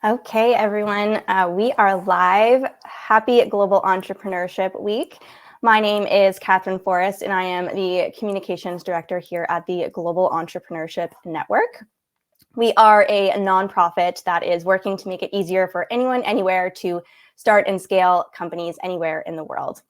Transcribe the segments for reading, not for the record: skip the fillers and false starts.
Okay, everyone, we are live. Happy Global Entrepreneurship Week. My name is Catherine Forrest, and I am the Communications Director here at the Global Entrepreneurship Network. We are a nonprofit that is working to make it easier for anyone, anywhere to start and scale companies anywhere in the world.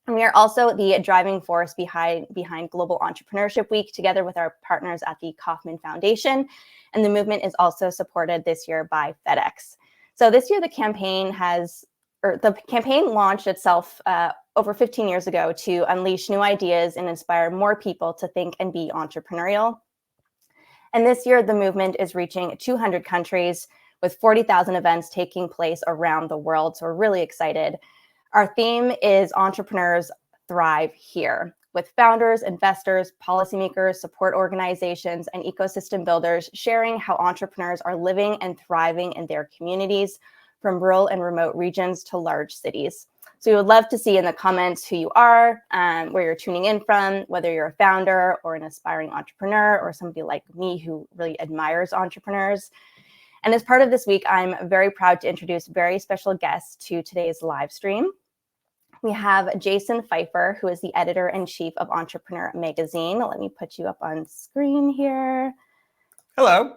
And we are also the driving force behind Global Entrepreneurship Week, together with our partners at the Kauffman Foundation. And the movement is also supported this year by FedEx. So this year, the campaign launched itself over 15 years ago to unleash new ideas and inspire more people to think and be entrepreneurial. And this year, the movement is reaching 200 countries with 40,000 events taking place around the world. So we're really excited. Our theme is Entrepreneurs Thrive Here, with founders, investors, policymakers, support organizations, and ecosystem builders sharing how entrepreneurs are living and thriving in their communities, from rural and remote regions to large cities. So we would love to see in the comments who you are, where you're tuning in from, whether you're a founder or an aspiring entrepreneur or somebody like me who really admires entrepreneurs. And as part of this week, I'm very proud to introduce very special guests to today's live stream. We have Jason Feifer, who is the editor-in-chief of Entrepreneur Magazine. Let me put you up on screen here. Hello.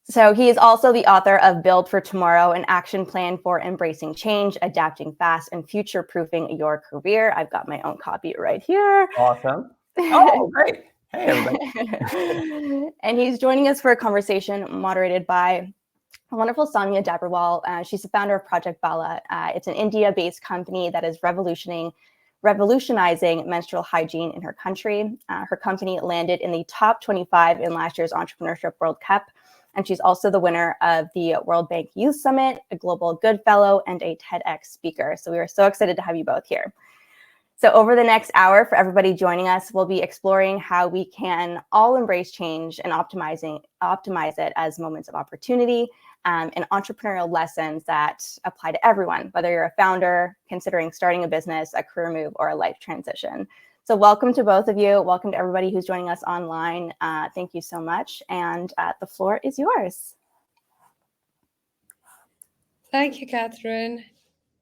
So he is also the author of Build for Tomorrow, an action plan for embracing change, adapting fast, and future-proofing your career. I've got my own copy right here. Awesome. Oh, great. Hey, everybody. And he's joining us for a conversation moderated by a wonderful Soumya Dabriwal. She's the founder of Project Bala. It's an India-based company that is revolutionizing menstrual hygiene in her country. Her company landed in the top 25 in last year's Entrepreneurship World Cup. And she's also the winner of the World Bank Youth Summit, a Global Good Fellow, and a TEDx speaker. So we are so excited to have you both here. So over the next hour, for everybody joining us, we'll be exploring how we can all embrace change and optimize it as moments of opportunity, and entrepreneurial lessons that apply to everyone, whether you're a founder, considering starting a business, a career move, or a life transition. So welcome to both of you. Welcome to everybody who's joining us online. Thank you so much. And the floor is yours. Thank you, Catherine.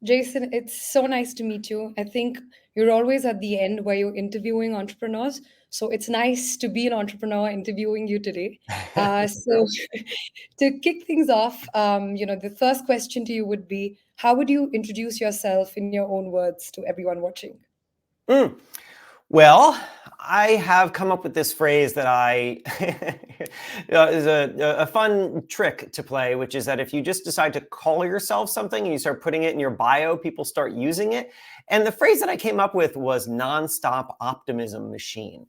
Jason, it's so nice to meet you. I think you're always at the end where you're interviewing entrepreneurs. So it's nice to be an entrepreneur interviewing you today. So to kick things off, the first question to you would be, how would you introduce yourself in your own words to everyone watching? Well, I have come up with this phrase that is a fun trick to play, which is that if you just decide to call yourself something and you start putting it in your bio, people start using it. And the phrase that I came up with was nonstop optimism machine.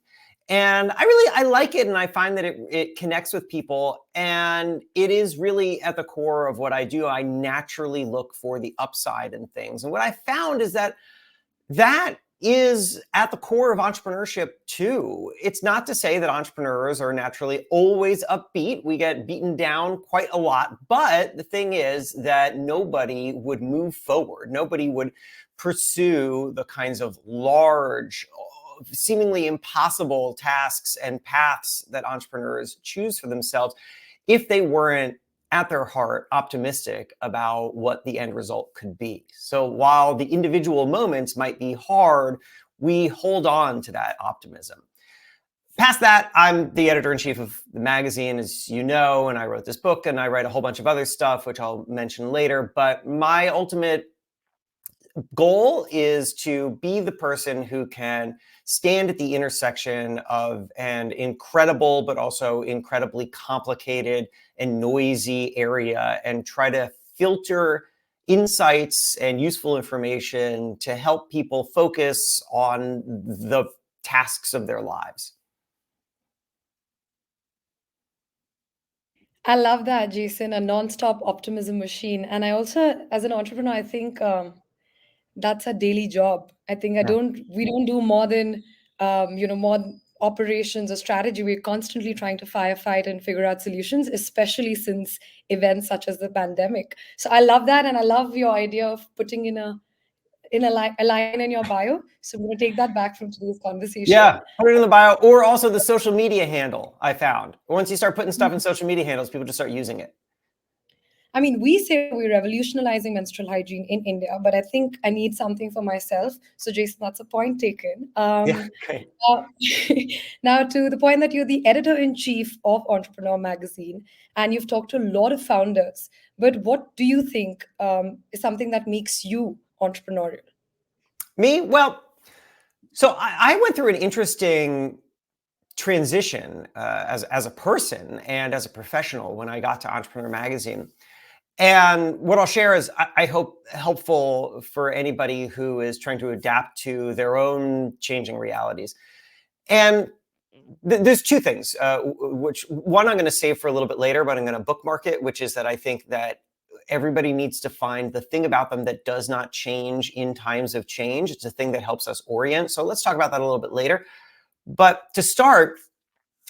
And I like it, and I find that it connects with people, and it is really at the core of what I do. I naturally look for the upside in things. And what I found is that is at the core of entrepreneurship too. It's not to say that entrepreneurs are naturally always upbeat. We get beaten down quite a lot. But the thing is that nobody would move forward. Nobody would pursue the kinds of large, seemingly impossible tasks and paths that entrepreneurs choose for themselves if they weren't at their heart optimistic about what the end result could be. So while the individual moments might be hard, we hold on to that optimism. Past that, I'm the editor-in-chief of the magazine, as you know, and I wrote this book, and I write a whole bunch of other stuff, which I'll mention later. But my ultimate goal is to be the person who can stand at the intersection of an incredible, but also incredibly complicated and noisy area and try to filter insights and useful information to help people focus on the tasks of their lives. I love that, Jason, a nonstop optimism machine. And I also, as an entrepreneur, I think that's a daily job. I think we don't do more than more operations or strategy. We're constantly trying to firefight and figure out solutions, especially since events such as the pandemic. So I love that, and I love your idea of putting in a line in your bio. So I'm going to take that back from today's conversation. Yeah, put it in the bio, or also the social media handle. I found once you start putting stuff in social media handles, people just start using it. I mean, we say we're revolutionizing menstrual hygiene in India, but I think I need something for myself. So, Jason, that's a point taken. Yeah, great. Uh, now, to the point that you're the editor-in-chief of Entrepreneur Magazine, and you've talked to a lot of founders, but what do you think is something that makes you entrepreneurial? Me? Well, so I went through an interesting transition as a person and as a professional when I got to Entrepreneur Magazine. And what I'll share is, I hope, helpful for anybody who is trying to adapt to their own changing realities. And there's two things, which one I'm going to save for a little bit later, but I'm going to bookmark it, which is that I think that everybody needs to find the thing about them that does not change in times of change. It's a thing that helps us orient. So let's talk about that a little bit later. But to start,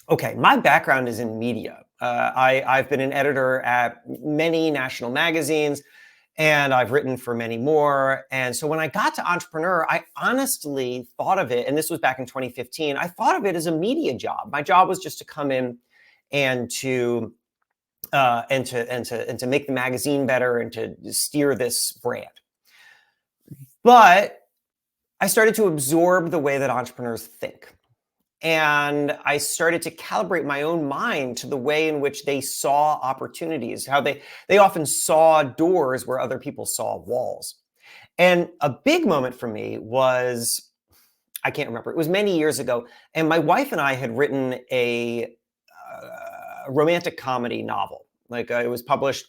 okay, my background is in media. I've been an editor at many national magazines, and I've written for many more. And so when I got to Entrepreneur, I honestly thought of it, and this was back in 2015, I thought of it as a media job. My job was just to come in and to make the magazine better and to steer this brand. But I started to absorb the way that entrepreneurs think. And I started to calibrate my own mind to the way in which they saw opportunities, how they often saw doors where other people saw walls. And a big moment for me was, I can't remember, it was many years ago. And my wife and I had written a romantic comedy novel. Like it was published,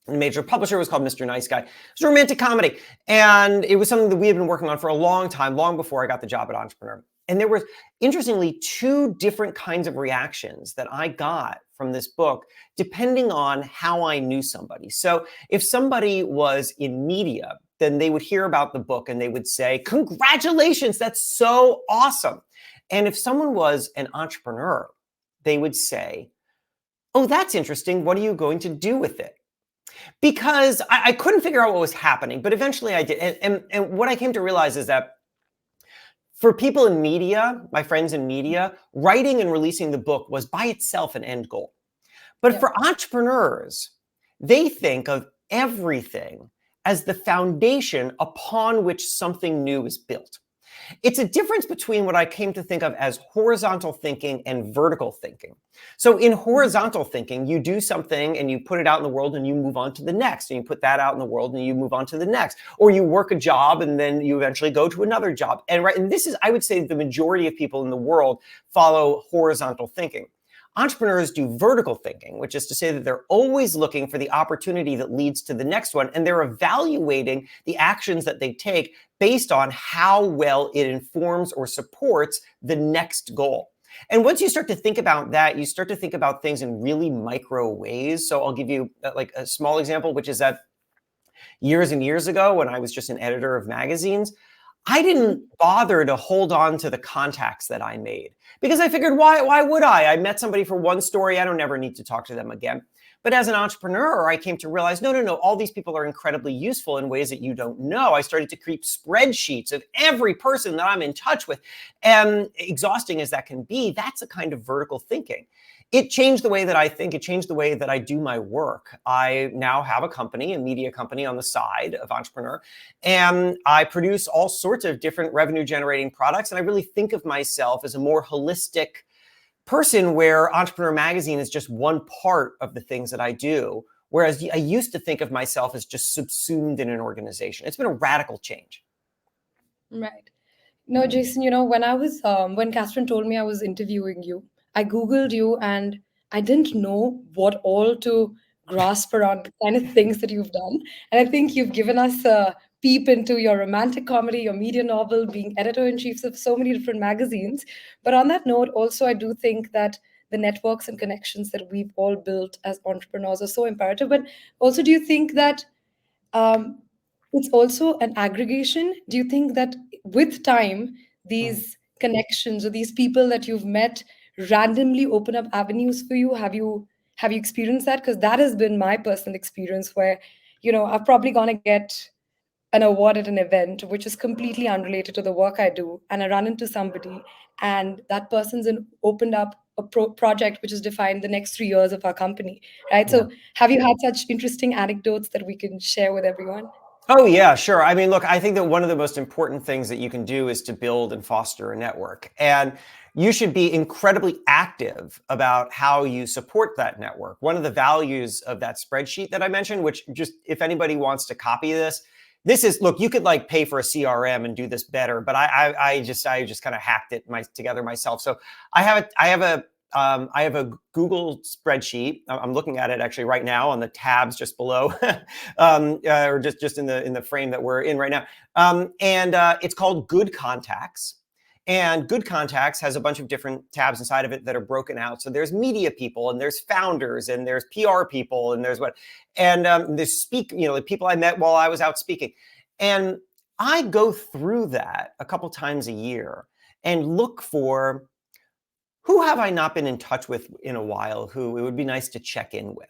a major publisher, was called Mr. Nice Guy. It was a romantic comedy. And it was something that we had been working on for a long time, long before I got the job at Entrepreneur. And there were, interestingly, two different kinds of reactions that I got from this book, depending on how I knew somebody. So if somebody was in media, then they would hear about the book and they would say, congratulations, that's so awesome. And if someone was an entrepreneur, they would say, oh, that's interesting. What are you going to do with it? Because I couldn't figure out what was happening, but eventually I did. And what I came to realize is that for people in media, my friends in media, writing and releasing the book was by itself an end goal. But for entrepreneurs, they think of everything as the foundation upon which something new is built. It's a difference between what I came to think of as horizontal thinking and vertical thinking. So in horizontal thinking, you do something and you put it out in the world and you move on to the next, and you put that out in the world and you move on to the next, or you work a job and then you eventually go to another job. And this is, I would say, the majority of people in the world follow horizontal thinking. Entrepreneurs do vertical thinking, which is to say that they're always looking for the opportunity that leads to the next one, and they're evaluating the actions that they take based on how well it informs or supports the next goal. And once you start to think about that, you start to think about things in really micro ways. So I'll give you like a small example, which is that years and years ago, when I was just an editor of magazines, I didn't bother to hold on to the contacts that I made because I figured, why would I? I met somebody for one story. I don't ever need to talk to them again. But as an entrepreneur, I came to realize, no, all these people are incredibly useful in ways that you don't know. I started to keep spreadsheets of every person that I'm in touch with. And exhausting as that can be, that's a kind of vertical thinking. It changed the way that I think. It changed the way that I do my work. I now have a company, a media company on the side of Entrepreneur, and I produce all sorts of different revenue generating products. And I really think of myself as a more holistic person, where Entrepreneur Magazine is just one part of the things that I do. Whereas I used to think of myself as just subsumed in an organization. It's been a radical change. Right. No, Jason, when Catherine told me I was interviewing you, I Googled you and I didn't know what all to grasp around the kind of things that you've done. And I think you've given us a peep into your romantic comedy, your media novel, being editor-in-chief of so many different magazines. But on that note, also, I do think that the networks and connections that we've all built as entrepreneurs are so imperative. But also, do you think that it's also an aggregation? Do you think that with time, these connections or these people that you've met randomly open up avenues for you? Have you experienced that? Because that has been my personal experience where, I've probably gonna get an award at an event which is completely unrelated to the work I do, and I run into somebody and that person's opened up a project which has defined the next 3 years of our company, right? Yeah. So have you had such interesting anecdotes that we can share with everyone? Oh, yeah, sure. I mean, look, I think that one of the most important things that you can do is to build and foster a network. And you should be incredibly active about how you support that network. One of the values of that spreadsheet that I mentioned, which just if anybody wants to copy this is, look, you could like pay for a CRM and do this better, but I just kind of hacked it together myself. So I have a Google spreadsheet. I'm looking at it actually right now on the tabs just below, or just in the frame that we're in right now. And it's called Good Contacts. And Good Contacts has a bunch of different tabs inside of it that are broken out. So there's media people, and there's founders, and there's PR people, and there's there's the people I met while I was out speaking. And I go through that a couple times a year and look for who have I not been in touch with in a while, who it would be nice to check in with.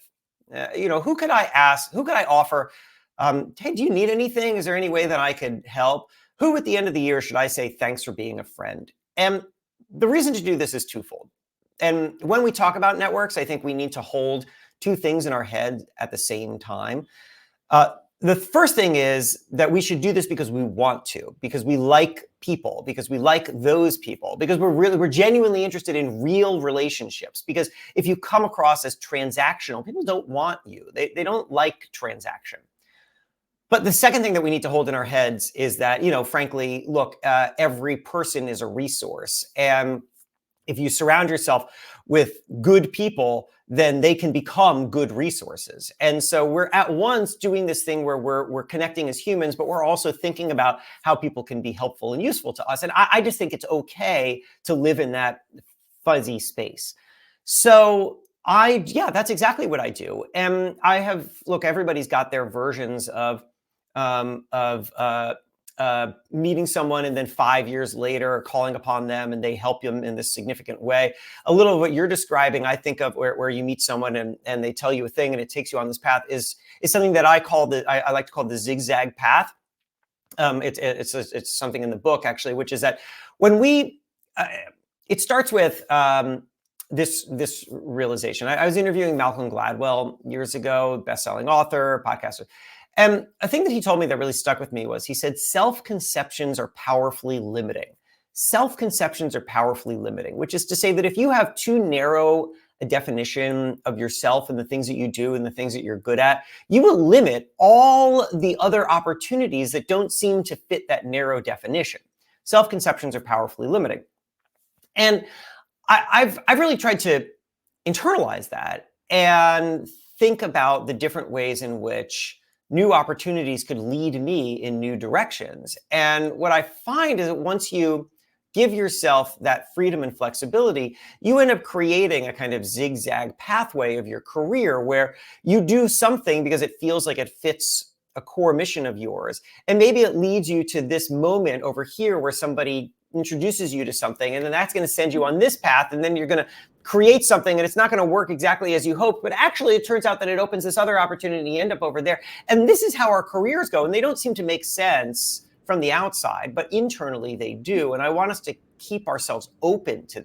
Who could I ask? Who could I offer? Hey, do you need anything? Is there any way that I could help? Who at the end of the year should I say thanks for being a friend? And the reason to do this is twofold. And when we talk about networks, I think we need to hold two things in our head at the same time. The first thing is that we should do this because we want to, because we like people, because we like those people, because we're genuinely interested in real relationships. Because if you come across as transactional, people don't want you. They don't like transaction. But the second thing that we need to hold in our heads is that, frankly, look, every person is a resource. And if you surround yourself with good people, then they can become good resources. And so we're at once doing this thing where we're connecting as humans, but we're also thinking about how people can be helpful and useful to us. And I just think it's okay to live in that fuzzy space. So that's exactly what I do. And everybody's got their versions of meeting someone and then 5 years later calling upon them and they help them in this significant way. A little of what you're describing, I think of where you meet someone and they tell you a thing and it takes you on this path is something that I like to call the zigzag path. It's something in the book actually, which is that when it starts with this realization. I was interviewing Malcolm Gladwell years ago, best-selling author, podcaster. And a thing that he told me that really stuck with me was he said, self-conceptions are powerfully limiting. Self-conceptions are powerfully limiting, which is to say that if you have too narrow a definition of yourself and the things that you do and the things that you're good at, you will limit all the other opportunities that don't seem to fit that narrow definition. Self-conceptions are powerfully limiting. And I've really tried to internalize that and think about the different ways in which new opportunities could lead me in new directions. And what I find is that once you give yourself that freedom and flexibility, you end up creating a kind of zigzag pathway of your career where you do something because it feels like it fits a core mission of yours. And maybe it leads you to this moment over here where somebody introduces you to something, and then that's going to send you on this path, and then you're going to create something and it's not going to work exactly as you hoped, but actually it turns out that it opens this other opportunity and you end up over there. And this is how our careers go, and they don't seem to make sense from the outside, but internally they do. And I want us to keep ourselves open to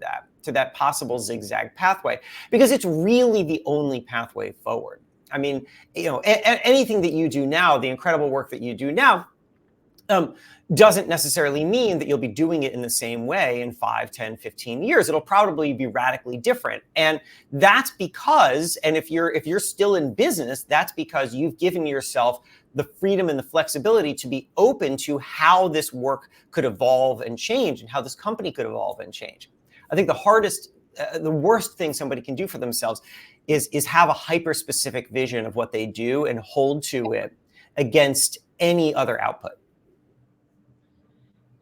that possible zigzag pathway, because it's really the only pathway forward. I mean, anything that you do now, the incredible work that you do now, doesn't necessarily mean that you'll be doing it in the same way in 5, 10, 15 years. It'll probably be radically different. And that's because, and if you're still in business, that's because you've given yourself the freedom and the flexibility to be open to how this work could evolve and change and how this company could evolve and change. I think the worst thing somebody can do for themselves is have a hyper-specific vision of what they do and hold to it against any other output.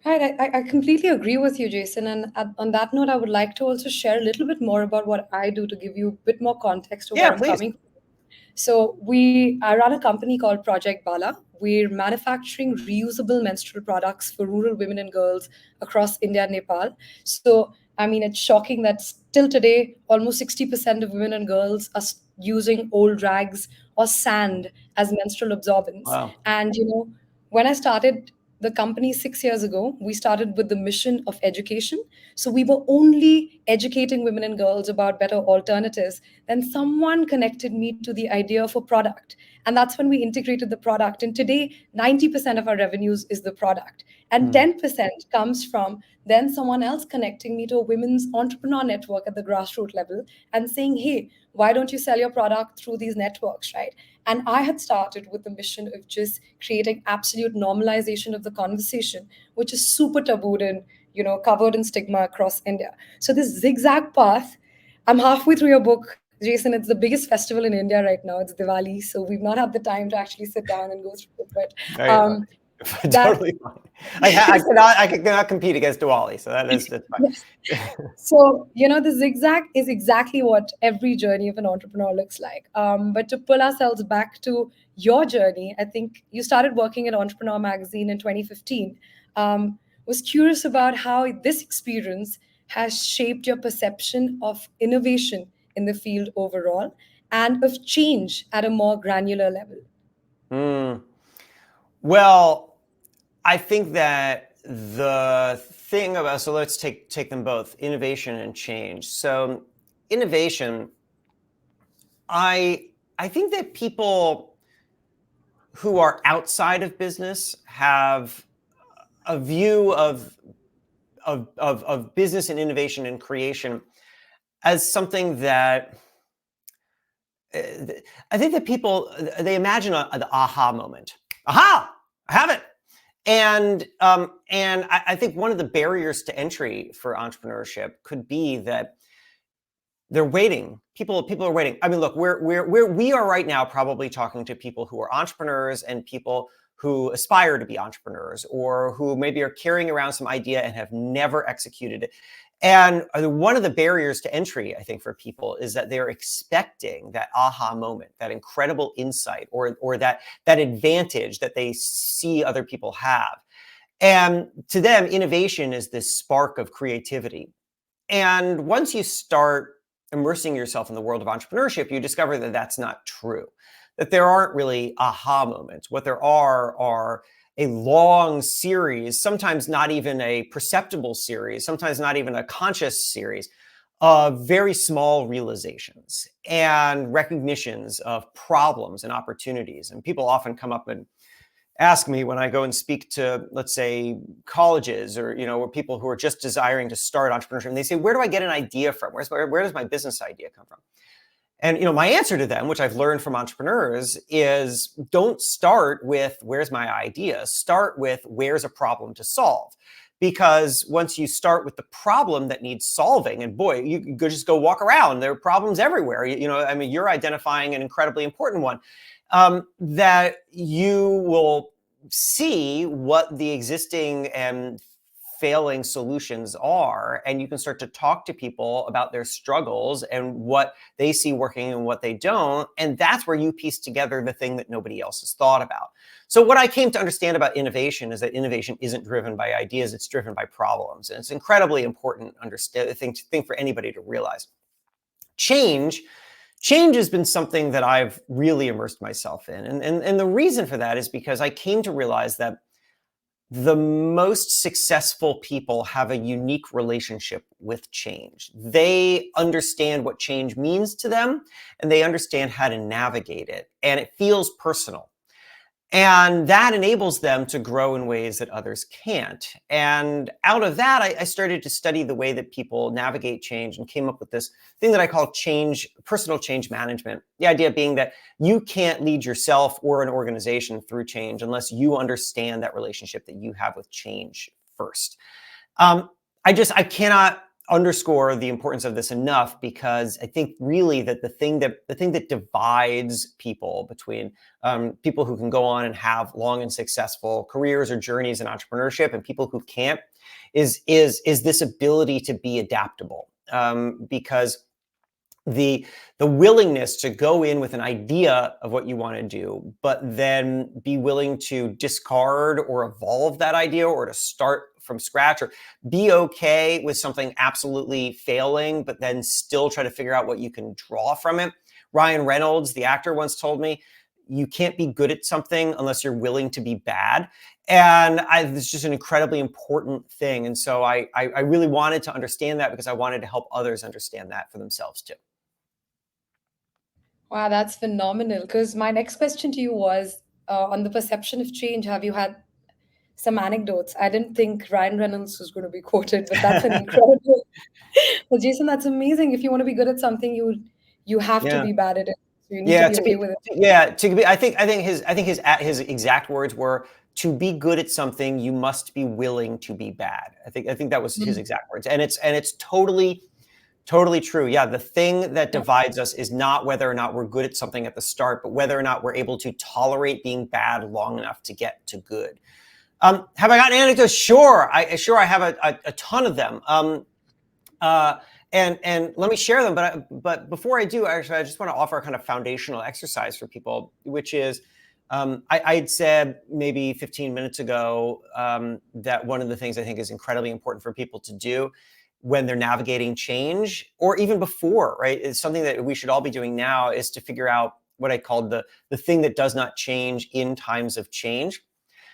Right, I completely agree with you, Jason. And on that note, I would like to also share a little bit more about what I do to give you a bit more context of where I'm coming from. So I run a company called Project Bala. We're manufacturing reusable menstrual products for rural women and girls across India and Nepal. So, I mean, it's shocking that still today, almost 60% of women and girls are using old rags or sand as menstrual absorbents. Wow. And, when I started the company 6 years ago, we started with the mission of education. So we were only educating women and girls about better alternatives. Then someone connected me to the idea of a product. And that's when we integrated the product. And today, 90% of our revenues is the product. And 10% comes from then someone else connecting me to a women's entrepreneur network at the grassroots level and saying, hey, why don't you sell your product through these networks, right? And I had started with the mission of just creating absolute normalization of the conversation, which is super tabooed and, covered in stigma across India. So this zigzag path, I'm halfway through your book, Jason. It's the biggest festival in India right now. It's Diwali. So we've not had the time to actually sit down and go through it. But Totally fine. I cannot compete against Diwali, so that's fine. Yes. So, the zigzag is exactly what every journey of an entrepreneur looks like. But to pull ourselves back to your journey, I think you started working at Entrepreneur Magazine in 2015. Was curious about how this experience has shaped your perception of innovation in the field overall and of change at a more granular level. Well, I think that the thing about, so let's take them both, innovation and change. So innovation, I think that people who are outside of business have a view of business and innovation and creation as something that I think that people, they imagine the aha moment. Aha, I have it. And I think one of the barriers to entry for entrepreneurship could be that they're waiting. People are waiting. I mean, look, we are right now probably talking to people who are entrepreneurs and people who aspire to be entrepreneurs, or who maybe are carrying around some idea and have never executed it. And one of the barriers to entry, I think, for people is that they're expecting that aha moment, that incredible insight, or that advantage that they see other people have. And to them, innovation is this spark of creativity. And once you start immersing yourself in the world of entrepreneurship, you discover that that's not true, that there aren't really aha moments. What there are a long series, sometimes not even a perceptible series, sometimes not even a conscious series of very small realizations and recognitions of problems and opportunities. And people often come up and ask me when I go and speak to, let's say, colleges or, or people who are just desiring to start entrepreneurship, and they say, where do I get an idea from? Where does my business idea come from? And my answer to them, which I've learned from entrepreneurs, is don't start with where's my idea. Start with where's a problem to solve. Because once you start with the problem that needs solving, and boy, you could just go walk around, there are problems everywhere. You're identifying an incredibly important one, that you will see what the existing and failing solutions are, and you can start to talk to people about their struggles and what they see working and what they don't. And that's where you piece together the thing that nobody else has thought about. So what I came to understand about innovation is that innovation isn't driven by ideas, it's driven by problems. And it's incredibly important thing for anybody to realize. Change has been something that I've really immersed myself in. And the reason for that is because I came to realize that the most successful people have a unique relationship with change. They understand what change means to them, and they understand how to navigate it. And it feels personal. And that enables them to grow in ways that others can't. And out of that, I started to study the way that people navigate change and came up with this thing that I call personal change management. The idea being that you can't lead yourself or an organization through change unless you understand that relationship that you have with change first. I cannot underscore the importance of this enough, because I think really that the thing that divides people between people who can go on and have long and successful careers or journeys in entrepreneurship and people who can't is this ability to be adaptable, because the willingness to go in with an idea of what you want to do, but then be willing to discard or evolve that idea, or to start from scratch, or be okay with something absolutely failing, but then still try to figure out what you can draw from it. Ryan Reynolds, the actor, once told me, you can't be good at something unless you're willing to be bad. And it's just an incredibly important thing. And so I really wanted to understand that because I wanted to help others understand that for themselves too. Wow, that's phenomenal. Because my next question to you was on the perception of change. Have you had some anecdotes? I didn't think Ryan Reynolds was going to be quoted, but that's an incredible. Well, Jason, that's amazing. If you want to be good at something, you have to Yeah. be bad at it. So you need Yeah, to be okay with it. to be. I think his exact words were, to be good at something, you must be willing to be bad. I think that was his exact words, and it's totally true. Yeah, the thing that divides us is not whether or not we're good at something at the start, but whether or not we're able to tolerate being bad long enough to get to good. Have I got anecdotes? Sure, I have a ton of them. And let me share them. But before I do, actually, I just want to offer a kind of foundational exercise for people, which is, I'd said maybe 15 minutes ago that one of the things I think is incredibly important for people to do when they're navigating change, or even before, right? It's something that we should all be doing now, is to figure out what I called the thing that does not change in times of change.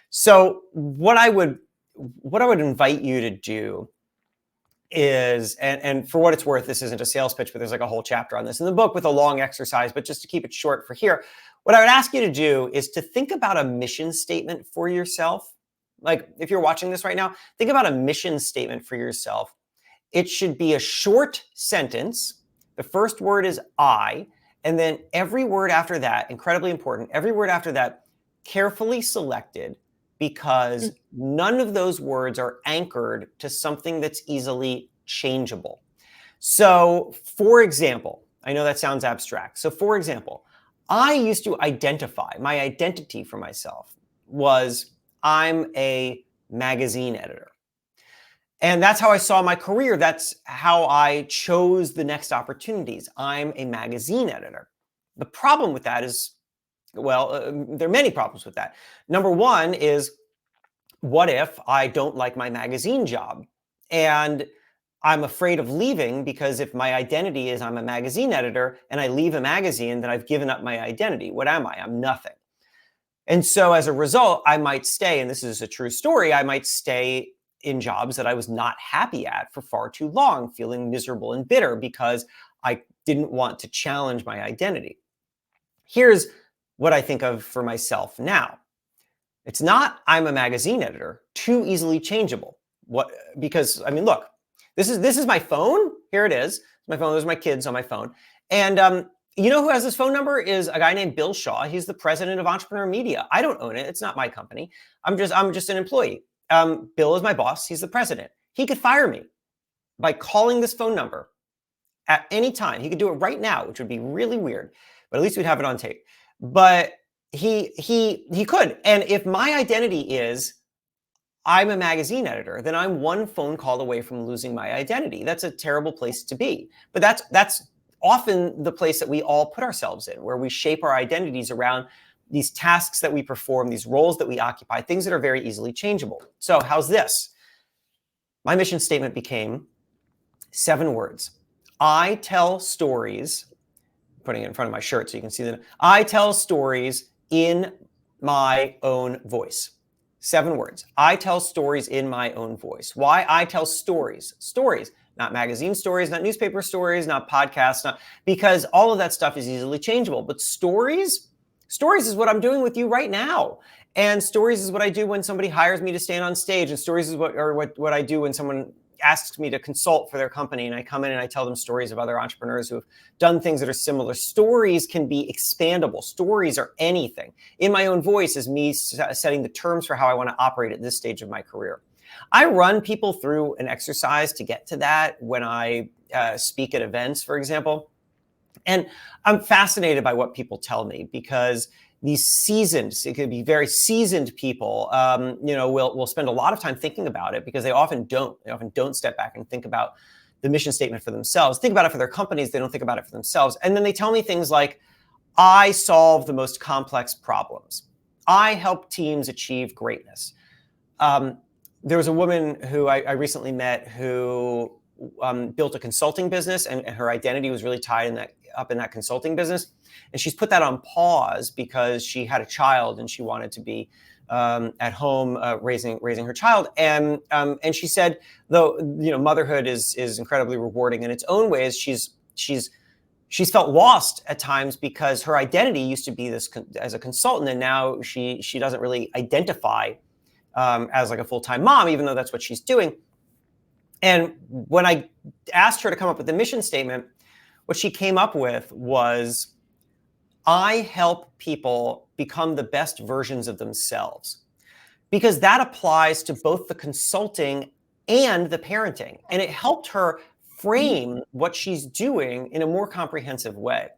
So what I would invite you to do is, and for what it's worth, this isn't a sales pitch, but there's like a whole chapter on this in the book with a long exercise, but just to keep it short for here, what I would ask you to do is to think about a mission statement for yourself. Like if you're watching this right now, think about a mission statement for yourself. It should be a short sentence. The first word is I, and then every word after that, incredibly important, every word after that, carefully selected, because none of those words are anchored to something that's easily changeable. So, for example, I know that sounds abstract. So, for example, I used to identify, my identity for myself was, I'm a magazine editor. And that's how I saw my career. That's how I chose the next opportunities. I'm a magazine editor. The problem with that is, well, there are many problems with that. Number one is, what if I don't like my magazine job? And I'm afraid of leaving, because if my identity is I'm a magazine editor and I leave a magazine, then I've given up my identity. What am I? I'm nothing. And so as a result, I might stay, and this is a true story, I might stay in jobs that I was not happy at for far too long, feeling miserable and bitter because I didn't want to challenge my identity. Here's what I think of for myself now. It's not I'm a magazine editor, too easily changeable. Because I mean, look, this is my phone. Here it is. My phone. Those are my kids on my phone. And you know who has this phone number is a guy named Bill Shaw. He's the president of Entrepreneur Media. I don't own it. It's not my company. I'm just an employee. Bill is my boss. He's the president. He could fire me by calling this phone number at any time. He could do it right now, which would be really weird, but at least we'd have it on tape. But he could. And if my identity is I'm a magazine editor, then I'm one phone call away from losing my identity. That's a terrible place to be. But that's often the place that we all put ourselves in, where we shape our identities around these tasks that we perform, these roles that we occupy, things that are very easily changeable. So how's this? My mission statement became 7 words. I tell stories, putting it in front of my shirt so you can see them. I tell stories in my own voice. 7 words. I tell stories in my own voice. Why? I tell stories. Stories, not magazine stories, not newspaper stories, not podcasts, because all of that stuff is easily changeable. But stories is what I'm doing with you right now. And stories is what I do when somebody hires me to stand on stage. And stories is what I do when someone asks me to consult for their company, and I come in and I tell them stories of other entrepreneurs who have done things that are similar. Stories can be expandable. Stories are anything. In my own voice is me setting the terms for how I want to operate at this stage of my career. I run people through an exercise to get to that when I speak at events, for example. And I'm fascinated by what people tell me, because these seasoned, it could be very seasoned people, will spend a lot of time thinking about it, because they often don't step back and think about the mission statement for themselves, think about it for their companies. They don't think about it for themselves. And then they tell me things like, I solve the most complex problems. I help teams achieve greatness. There was a woman who I recently met who built a consulting business, and her identity was really tied in that up in that consulting business. And she's put that on pause because she had a child and she wanted to be at home raising her child. And she said, though, motherhood is incredibly rewarding in its own ways, she's felt lost at times because her identity used to be this as a consultant, and now she doesn't really identify as like a full-time mom, even though that's what she's doing. And when I asked her to come up with a mission statement, what she came up with was, I help people become the best versions of themselves, because that applies to both the consulting and the parenting. And it helped her frame what she's doing in a more comprehensive way.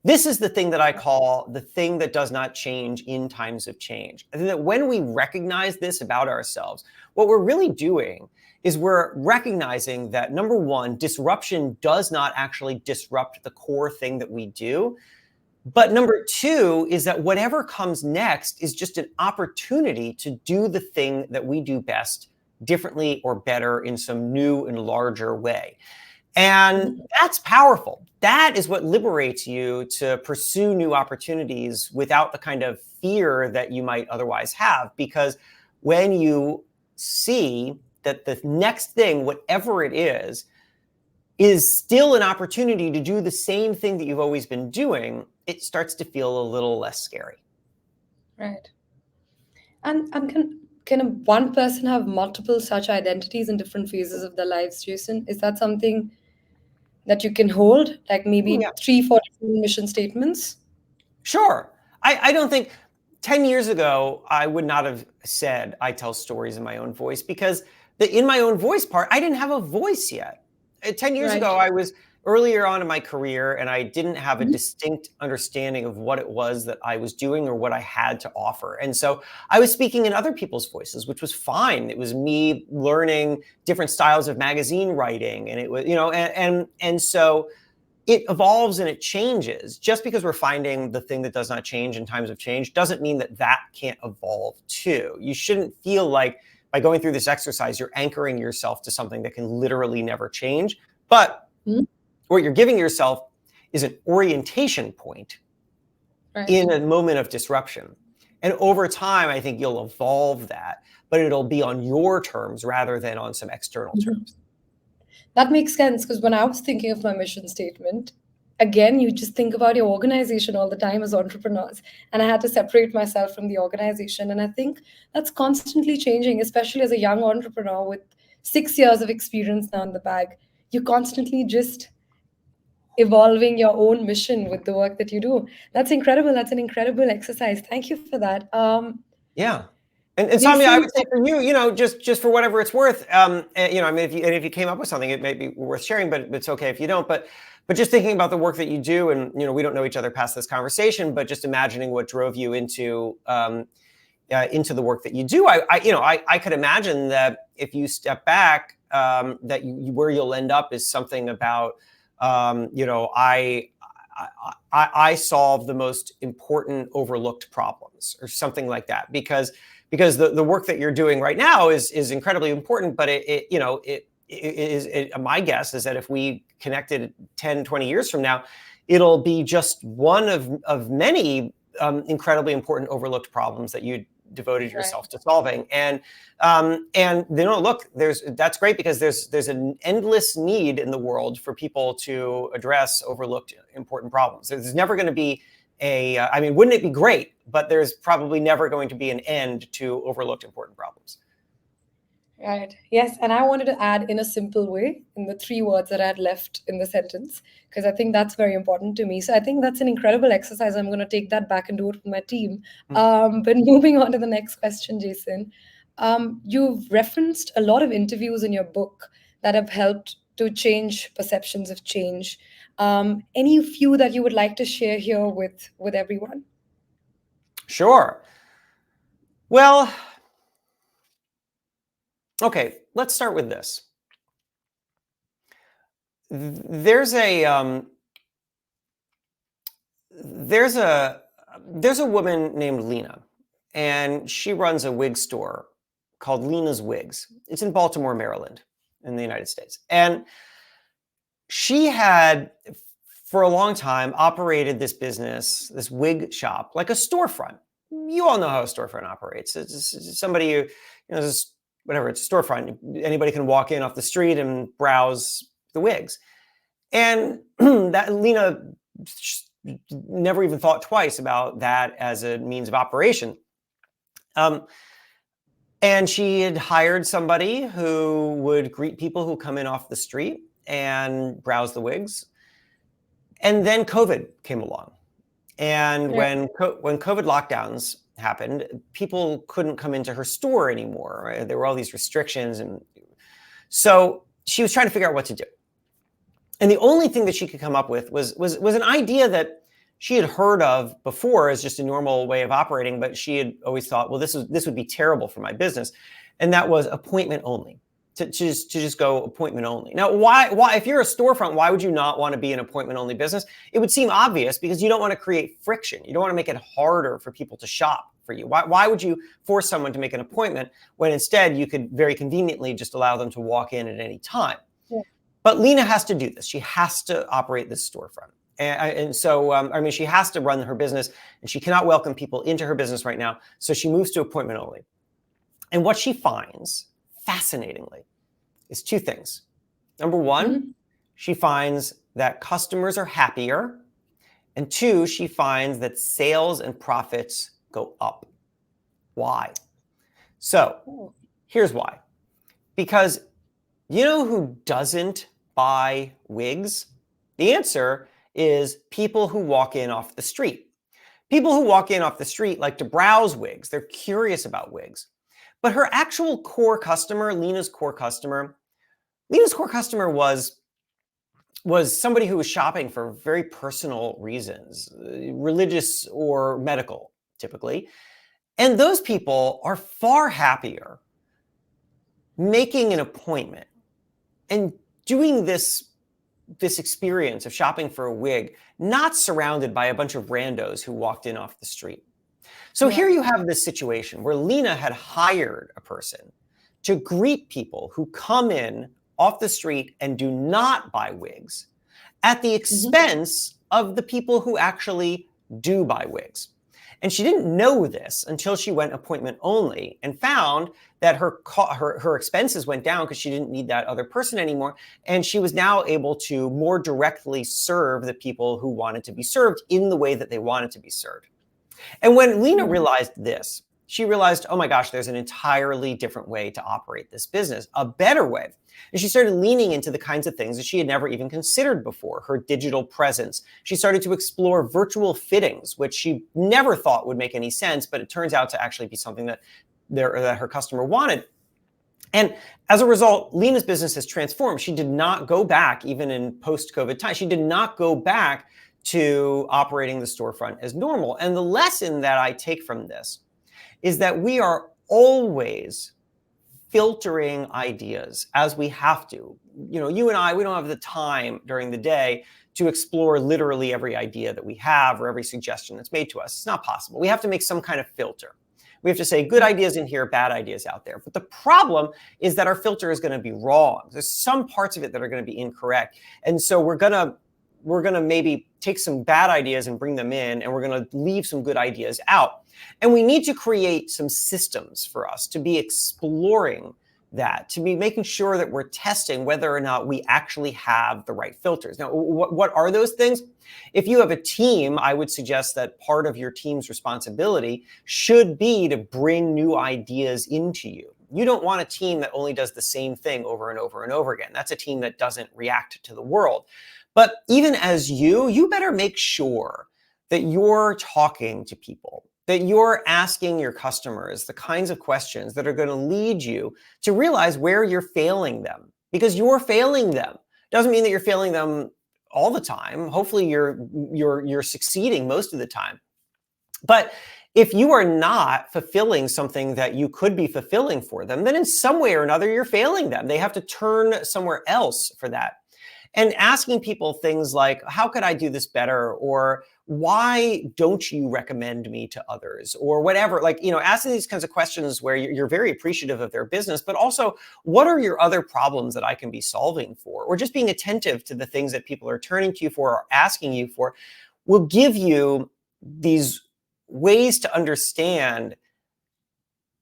This is the thing that I call the thing that does not change in times of change. I think that when we recognize this about ourselves, what we're really doing is we're recognizing that, number one, disruption does not actually disrupt the core thing that we do. But number two is that whatever comes next is just an opportunity to do the thing that we do best differently or better in some new and larger way. And that's powerful. That is what liberates you to pursue new opportunities without the kind of fear that you might otherwise have. Because when you see that the next thing, whatever it is still an opportunity to do the same thing that you've always been doing, it starts to feel a little less scary. Right. And can one person have multiple such identities in different phases of their lives, Jason? Is that something that you can hold, like maybe 3-4 different mission statements? Sure. I don't think 10 years ago, I would not have said I tell stories in my own voice, because the in my own voice part, I didn't have a voice yet. 10 years ago, I was earlier on in my career, and I didn't have a distinct understanding of what it was that I was doing or what I had to offer. And so I was speaking in other people's voices, which was fine. It was me learning different styles of magazine writing. And it was, and so it evolves and it changes. Just because we're finding the thing that does not change in times of change doesn't mean that that can't evolve too. You shouldn't feel like by going through this exercise, you're anchoring yourself to something that can literally never change. But what you're giving yourself is an orientation point in a moment of disruption. And over time, I think you'll evolve that, but it'll be on your terms rather than on some external terms. That makes sense, because when I was thinking of my mission statement, again, you just think about your organization all the time as entrepreneurs. And I had to separate myself from the organization. And I think that's constantly changing, especially as a young entrepreneur with 6 years of experience now in the bag. You're constantly just evolving your own mission with the work that you do. That's incredible. That's an incredible exercise. Thank you for that. Yeah. And Soumya, I would say for you, just for whatever it's worth, if you came up with something, it may be worth sharing, but it's okay if you don't. But just thinking about the work that you do, and we don't know each other past this conversation, but just imagining what drove you into the work that you do, I could imagine that if you step back, that where you'll end up is something about, I solve the most important overlooked problems, or something like that, because the work that you're doing right now is incredibly important, but my guess is that if we connected 10, 20 years from now, it'll be just one of many incredibly important overlooked problems that you devoted yourself to solving. And look, that's great, because there's an endless need in the world for people to address overlooked important problems. There's never going to be wouldn't it be great? But there's probably never going to be an end to overlooked important problems. Right. Yes. And I wanted to add in a simple way, in the 3 words that I had left in the sentence, because I think that's very important to me. So I think that's an incredible exercise. I'm going to take that back and do it with my team. But moving on to the next question, Jason, you've referenced a lot of interviews in your book that have helped to change perceptions of change. Any few that you would like to share here with everyone? Sure. Well, okay, let's start with this. There's a woman named Lena, and she runs a wig store called Lena's Wigs. It's in Baltimore, Maryland, in the United States. And she had for a long time, operated this business, this wig shop, like a storefront. You all know how a storefront operates. It's somebody who, whatever, it's a storefront. Anybody can walk in off the street and browse the wigs. And that Lena never even thought twice about that as a means of operation. And she had hired somebody who would greet people who come in off the street and browse the wigs. And then COVID came along. And when COVID lockdowns happened, people couldn't come into her store anymore. Right? There were all these restrictions. And so she was trying to figure out what to do. And the only thing that she could come up with was an idea that she had heard of before as just a normal way of operating, but she had always thought, well, this would be terrible for my business. And that was appointment only, to just go appointment only. Now, why, if you're a storefront, why would you not want to be an appointment only business? It would seem obvious because you don't want to create friction. You don't want to make it harder for people to shop for you. Why would you force someone to make an appointment when instead you could very conveniently just allow them to walk in at any time? Yeah. But Lena has to do this. She has to operate this storefront. And so, she has to run her business and she cannot welcome people into her business right now. So she moves to appointment only. And what she finds, fascinatingly, is two things. Number one, she finds that customers are happier. And two, she finds that sales and profits go up. Why? So here's why. Because you know who doesn't buy wigs? The answer is people who walk in off the street. People who walk in off the street like to browse wigs. They're curious about wigs. But her actual core customer, Lena's core customer was somebody who was shopping for very personal reasons, religious or medical, typically. And those people are far happier making an appointment and doing this experience of shopping for a wig, not surrounded by a bunch of randos who walked in off the street. So here you have this situation where Lena had hired a person to greet people who come in off the street and do not buy wigs at the expense of the people who actually do buy wigs. And she didn't know this until she went appointment only and found that her expenses went down because she didn't need that other person anymore. And she was now able to more directly serve the people who wanted to be served in the way that they wanted to be served. And when Lena realized this, she realized, oh my gosh, there's an entirely different way to operate this business, a better way. And she started leaning into the kinds of things that she had never even considered before, her digital presence. She started to explore virtual fittings, which she never thought would make any sense, but it turns out to actually be something that her customer wanted. And as a result, Lena's business has transformed. She did not go back, even in post-COVID time, she did not go back to operating the storefront as normal. And the lesson that I take from this is that we are always filtering ideas as we have to. You and I, we don't have the time during the day to explore literally every idea that we have or every suggestion that's made to us. It's not possible. We have to make some kind of filter. We have to say good ideas in here, bad ideas out there. But the problem is that our filter is going to be wrong. There's some parts of it that are going to be incorrect. And so we're going to maybe take some bad ideas and bring them in, and we're going to leave some good ideas out. And we need to create some systems for us to be exploring that, to be making sure that we're testing whether or not we actually have the right filters. Now, what are those things? If you have a team, I would suggest that part of your team's responsibility should be to bring new ideas into you. You don't want a team that only does the same thing over and over and over again. That's a team that doesn't react to the world. But even as you better make sure that you're talking to people, that you're asking your customers the kinds of questions that are going to lead you to realize where you're failing them, because you're failing them. Doesn't mean that you're failing them all the time. Hopefully you're succeeding most of the time. But if you are not fulfilling something that you could be fulfilling for them, then in some way or another, you're failing them. They have to turn somewhere else for that. And asking people things like, how could I do this better? Or why don't you recommend me to others, or whatever? Like, asking these kinds of questions where you're very appreciative of their business, but also, what are your other problems that I can be solving for? Or just being attentive to the things that people are turning to you for or asking you for will give you these ways to understand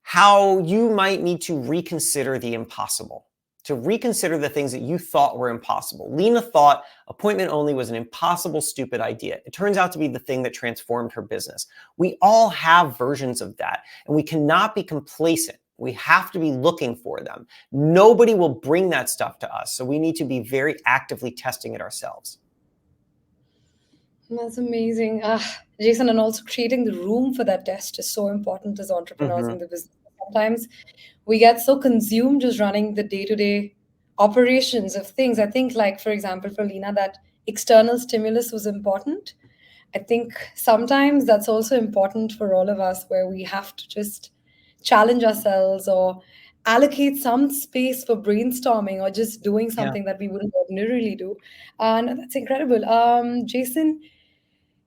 how you might need to reconsider the impossible, to reconsider the things that you thought were impossible. Lena thought appointment only was an impossible, stupid idea. It turns out to be the thing that transformed her business. We all have versions of that, and we cannot be complacent. We have to be looking for them. Nobody will bring that stuff to us, so we need to be very actively testing it ourselves. That's amazing. Jason, and also creating the room for that test is so important as entrepreneurs in the business. Sometimes we get so consumed just running the day-to-day operations of things. I think, like, for example, for Lena, that external stimulus was important. I think sometimes that's also important for all of us, where we have to just challenge ourselves or allocate some space for brainstorming or just doing something that we wouldn't ordinarily do. And that's incredible. Jason,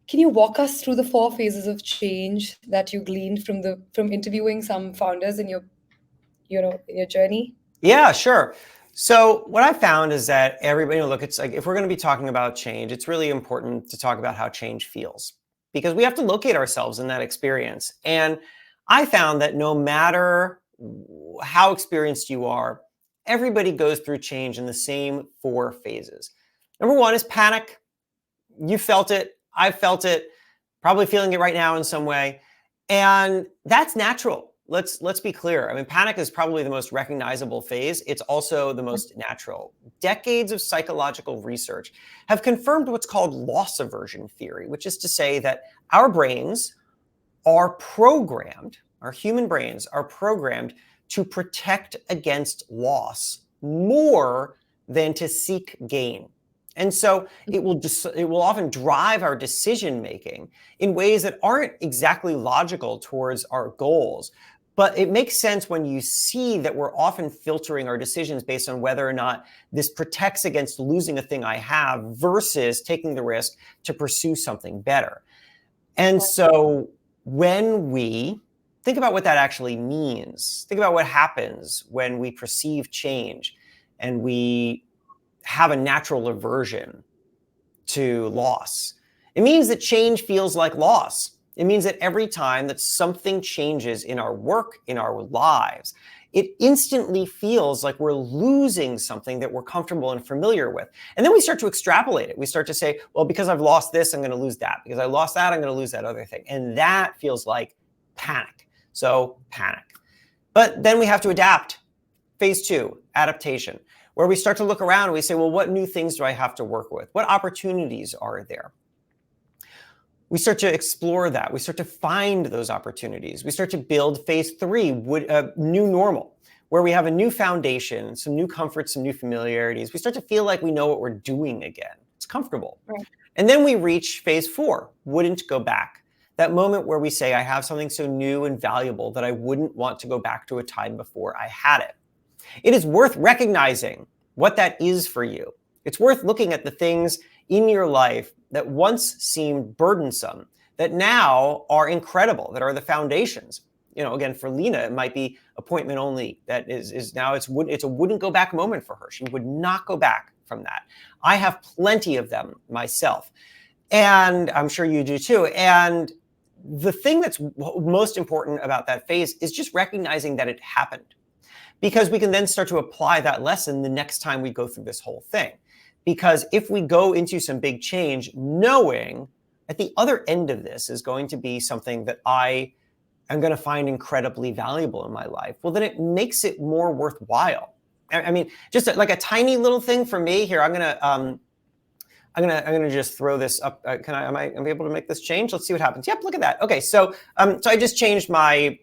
can you walk us through the 4 phases of change that you gleaned from interviewing some founders in your journey? Yeah, sure. So what I found is that everybody, look, it's like, if we're going to be talking about change, it's really important to talk about how change feels, because we have to locate ourselves in that experience. And I found that no matter how experienced you are, everybody goes through change in the same 4 phases. Number 1 is panic. You felt it. I felt it, probably feeling it right now in some way. And that's natural. Let's be clear. I mean, panic is probably the most recognizable phase. It's also the most natural. Decades of psychological research have confirmed what's called loss aversion theory, which is to say that our brains are programmed, our human brains are programmed to protect against loss more than to seek gain. And so it will often drive our decision making in ways that aren't exactly logical towards our goals. But it makes sense when you see that we're often filtering our decisions based on whether or not this protects against losing a thing I have versus taking the risk to pursue something better. And so when we think about what that actually means, think about what happens when we perceive change and we have a natural aversion to loss. It means that change feels like loss. It means that every time that something changes in our work, in our lives, it instantly feels like we're losing something that we're comfortable and familiar with. And then we start to extrapolate it. We start to say, well, because I've lost this, I'm going to lose that. Because I lost that, I'm going to lose that other thing. And that feels like panic. So panic. But then we have to adapt. Phase 2, adaptation, where we start to look around and we say, well, what new things do I have to work with? What opportunities are there? We start to explore that. We start to find those opportunities. We start to build phase 3, new normal, where we have a new foundation, some new comforts, some new familiarities. We start to feel like we know what we're doing again. It's comfortable. Right. And then we reach phase 4, wouldn't go back. That moment where we say, I have something so new and valuable that I wouldn't want to go back to a time before I had it. It is worth recognizing what that is for you. It's worth looking at the things in your life that once seemed burdensome, that now are incredible, that are the foundations. Again, for Lena, it might be appointment only. That is now it's a wouldn't go back moment for her. She would not go back from that. I have plenty of them myself, and I'm sure you do too. And the thing that's most important about that phase is just recognizing that it happened, because we can then start to apply that lesson the next time we go through this whole thing. Because if we go into some big change, knowing at the other end of this is going to be something that I am going to find incredibly valuable in my life, well, then it makes it more worthwhile. I mean, just like a tiny little thing for me here. I'm gonna just throw this up. Am I able to make this change? Let's see what happens. Yep, look at that. Okay, so I just changed my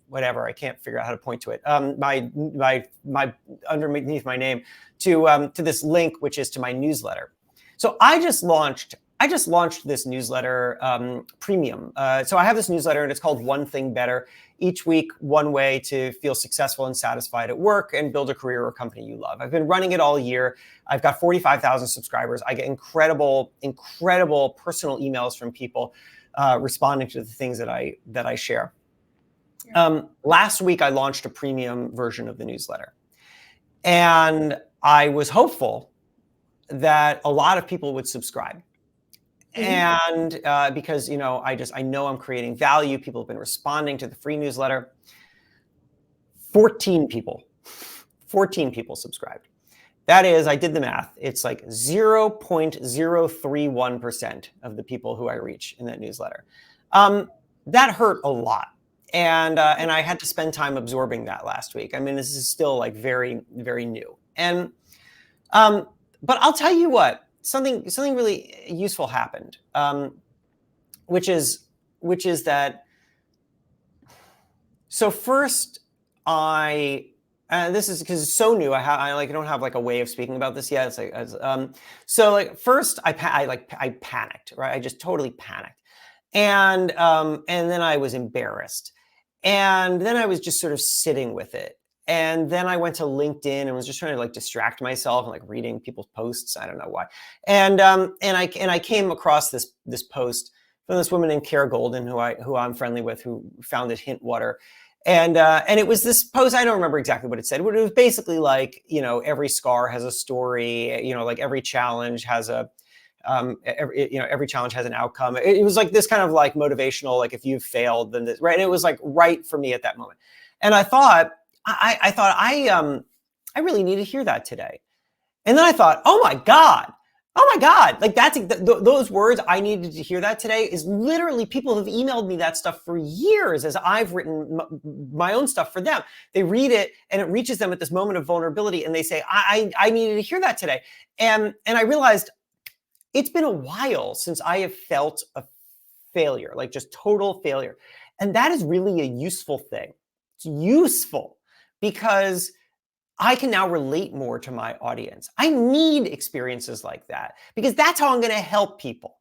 whatever. I can't figure out how to point to it. My underneath my name to this link, which is to my newsletter. So I just launched I just launched this newsletter premium. So I have this newsletter and it's called One Thing Better. Each week, one way to feel successful and satisfied at work and build a career or company you love. I've been running it all year. I've got 45,000 subscribers. I get incredible personal emails from people responding to the things that I share. Last week, I launched a premium version of the newsletter. And I was hopeful that a lot of people would subscribe. And because, I know I'm creating value. People have been responding to the free newsletter. 14 people subscribed. That is, I did the math. It's like 0.031% of the people who I reach in that newsletter. That hurt a lot. And I had to spend time absorbing that last week. I mean, this is still like very, very new. And, but I'll tell you what, something really useful happened, which is that. So first, this is because it's so new. I don't have like a way of speaking about this yet. It's like, so like first I panicked, right? I just totally panicked, and then I was embarrassed, and then I was just sort of sitting with it. And then I went to LinkedIn and was just trying to like distract myself and like reading people's posts. I don't know why. And I came across this post from this woman named Kara Golden, who I'm friendly with, who founded Hint Water. And it was this post. I don't remember exactly what it said, but it was basically like, every scar has a story, like every challenge has every challenge has an outcome. It was like this kind of like motivational, like if you've failed, then this, right. And it was like right for me at that moment. And I thought, I really need to hear that today. And then I thought, oh my God, like those words, I needed to hear that today, is literally people have emailed me that stuff for years as I've written my own stuff for them. They read it and it reaches them at this moment of vulnerability and they say, I needed to hear that today. And I realized it's been a while since I have felt a failure, like just total failure. And that is really a useful thing. It's useful because I can now relate more to my audience. I need experiences like that because that's how I'm going to help people.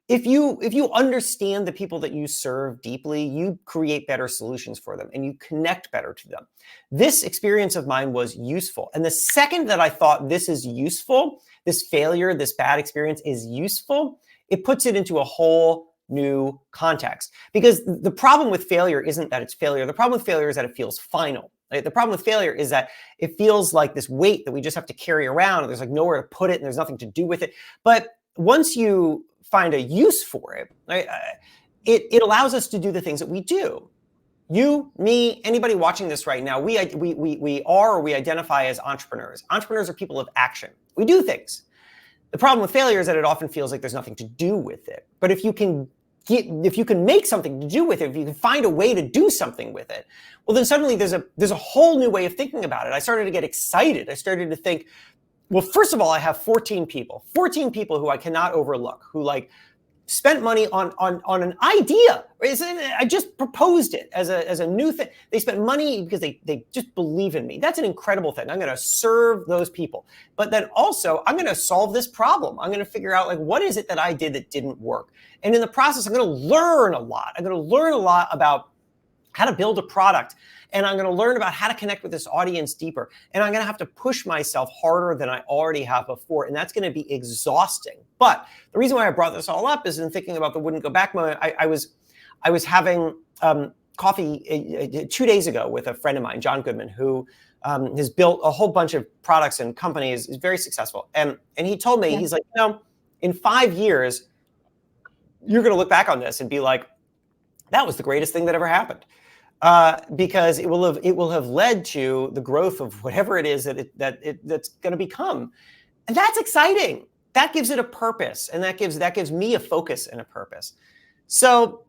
If you understand the people that you serve deeply, you create better solutions for them and you connect better to them. This experience of mine was useful. And the second that I thought this is useful, this failure, this bad experience is useful, it puts it into a whole new context. Because the problem with failure isn't that it's failure. The problem with failure is that it feels final. Right? The problem with failure is that it feels like this weight that we just have to carry around and there's like nowhere to put it and there's nothing to do with it. But once you find a use for it, right, it allows us to do the things that we do. You, me, anybody watching this right now, we identify as entrepreneurs. Entrepreneurs are people of action. We do things. The problem with failure is that it often feels like there's nothing to do with it. But if you can make something to do with it, if you can find a way to do something with it, well, then suddenly there's a whole new way of thinking about it. I started to get excited. I started to think, well, first of all, I have 14 people who I cannot overlook, who like spent money on an idea. I just proposed it as a new thing. They spent money because they just believe in me. That's an incredible thing. I'm going to serve those people. But then also, I'm going to solve this problem. I'm going to figure out like, what is it that I did that didn't work? And in the process, I'm going to learn a lot. I'm going to learn a lot about how to build a product. And I'm going to learn about how to connect with this audience deeper. And I'm going to have to push myself harder than I already have before. And that's going to be exhausting. But the reason why I brought this all up is in thinking about the wouldn't go back moment. I was having coffee 2 days ago with a friend of mine, John Goodman, who has built a whole bunch of products and companies, is very successful. And he told me, he's like, in 5 years, you're going to look back on this and be like, that was the greatest thing that ever happened. Because it will have led to the growth of whatever it is that's going to become, and that's exciting. That gives it a purpose, and that gives me a focus and a purpose. So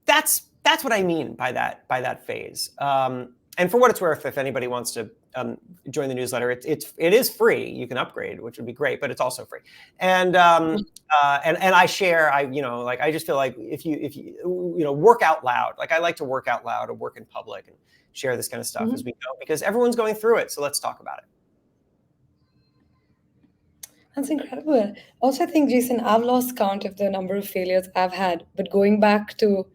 that's what I mean by that phase. And for what it's worth, if anybody wants to join the newsletter, it is free. You can upgrade, which would be great, but it's also free. And I share. I just feel like if you work out loud. Like I like to work out loud or work in public and share this kind of stuff as we go because everyone's going through it. So let's talk about it. That's incredible. Also, I think, Jason, I've lost count of the number of failures I've had. But going back to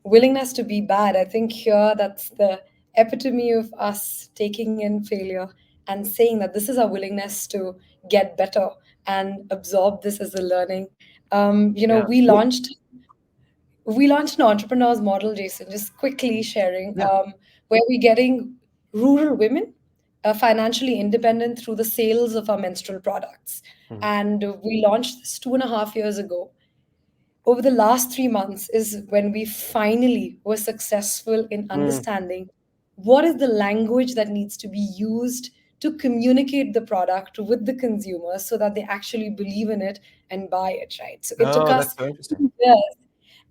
willingness to be bad, I think here that's the epitome of us taking in failure and saying that this is our willingness to get better and absorb this as a learning. Yeah. We launched an entrepreneurs model, Jason, just quickly sharing, Yeah. where we're getting rural women financially independent through the sales of our menstrual products. Mhm. And we launched this 2.5 years ago. Over the last 3 months is when we finally were successful in Mm. understanding what is the language that needs to be used to communicate the product with the consumer so that they actually believe in it and buy it, right? So it took Oh, us that's so interesting. 2 years.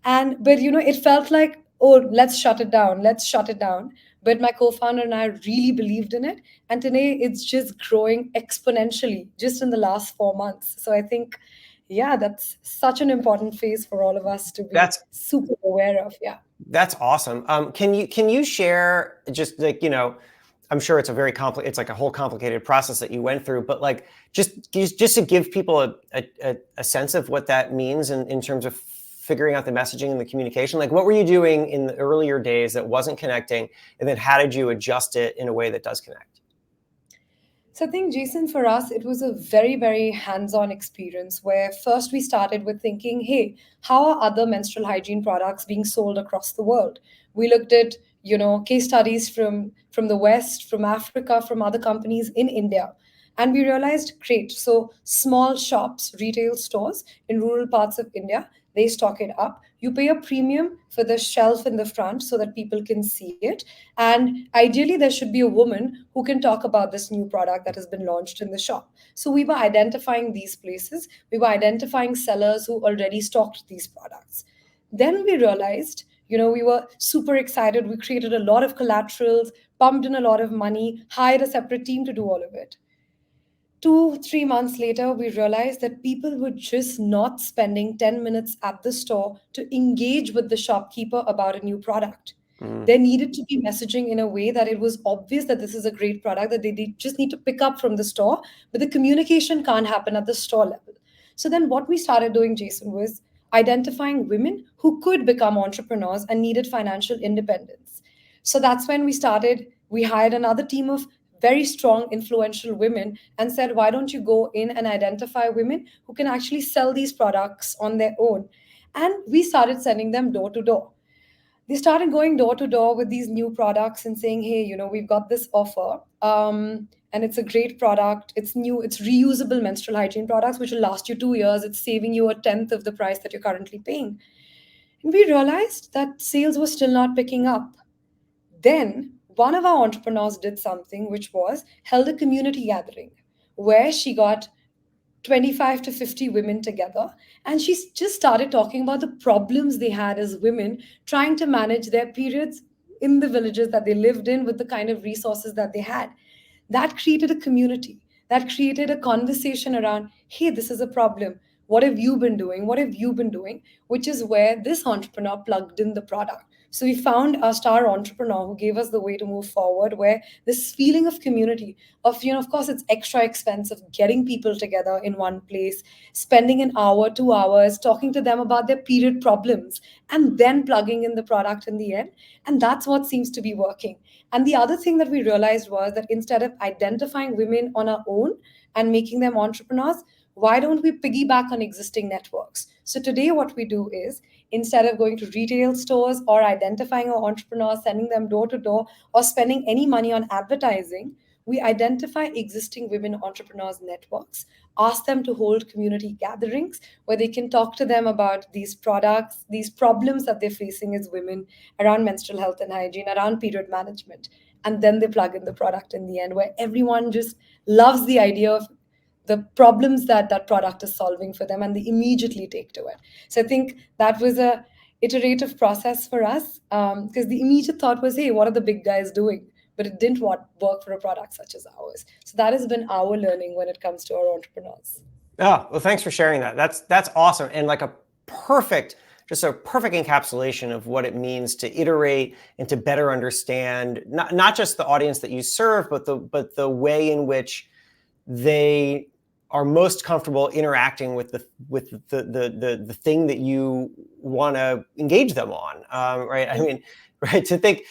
And but it felt like, oh, let's shut it down, let's shut it down. But my co-founder and I really believed in it, and today it's just growing exponentially just in the last 4 months. So I think, yeah, that's such an important phase for all of us to be That's super aware of. Yeah. That's awesome. Can you share just like, I'm sure it's a very it's like a whole complicated process that you went through, but like just to give people a sense of what that means in terms of figuring out the messaging and the communication. Like, what were you doing in the earlier days that wasn't connecting, and then how did you adjust it in a way that does connect? So I think, Jason, for us, it was a very, very hands-on experience where first we started with thinking, hey, how are other menstrual hygiene products being sold across the world? We looked at, case studies from the West, from Africa, from other companies in India. And we realized, great. So small shops, retail stores in rural parts of India, they stock it up. You pay a premium for the shelf in the front so that people can see it. And ideally, there should be a woman who can talk about this new product that has been launched in the shop. So we were identifying these places. We were identifying sellers who already stocked these products. Then we realized, we were super excited. We created a lot of collaterals, pumped in a lot of money, hired a separate team to do all of it. 2, 3 months later, we realized that people were just not spending 10 minutes at the store to engage with the shopkeeper about a new product. Mm. There needed to be messaging in a way that it was obvious that this is a great product that just need to pick up from the store, but the communication can't happen at the store level. So then what we started doing, Jason, was identifying women who could become entrepreneurs and needed financial independence. So that's when we hired another team of very strong, influential women and said, why don't you go in and identify women who can actually sell these products on their own? And we started sending them door to door. They started going door to door with these new products and saying, hey, we've got this offer. And it's a great product. It's new, it's reusable menstrual hygiene products, which will last you 2 years. It's saving you a tenth of the price that you're currently paying. And we realized that sales were still not picking up. Then one of our entrepreneurs did something, which was held a community gathering where she got 25 to 50 women together, and she just started talking about the problems they had as women trying to manage their periods in the villages that they lived in with the kind of resources that they had. That created a community, that created a conversation around, hey, this is a problem, what have you been doing, what have you been doing, which is where this entrepreneur plugged in the product. So we found our star entrepreneur who gave us the way to move forward, where this feeling of community, of, of course, it's extra expensive getting people together in one place, spending an hour, 2 hours, talking to them about their period problems, and then plugging in the product in the end. And that's what seems to be working. And the other thing that we realized was that instead of identifying women on our own and making them entrepreneurs, why don't we piggyback on existing networks? So today, what we do is, instead of going to retail stores or identifying our entrepreneurs, sending them door to door, or spending any money on advertising, we identify existing women entrepreneurs networks, ask them to hold community gatherings where they can talk to them about these products, these problems that they're facing as women around menstrual health and hygiene, around period management. And then they plug in the product in the end, where everyone just loves the idea of the problems that that product is solving for them, and they immediately take to it. So I think that was a iterative process for us, because the immediate thought was, hey, what are the big guys doing? But it didn't work for a product such as ours. So that has been our learning when it comes to our entrepreneurs. Oh, well, thanks for sharing that. That's awesome. And like just a perfect encapsulation of what it means to iterate and to better understand not just the audience that you serve, but the way in which they are most comfortable interacting with the thing that you want to engage them on, right? I mean, right? To think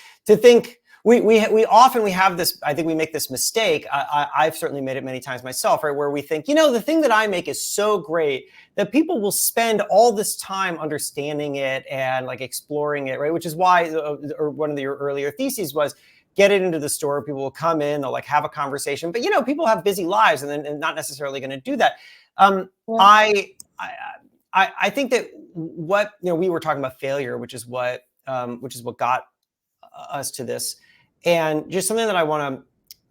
we often have this. I think we make this mistake. I've certainly made it many times myself, right? Where we think, the thing that I make is so great that people will spend all this time understanding it and like exploring it, right? Which is why, or one of your earlier theses was, get it into the store. People will come in, they'll like have a conversation, but people have busy lives and not necessarily going to do that. I think that what we were talking about failure, which is what got us to this, and just something that I want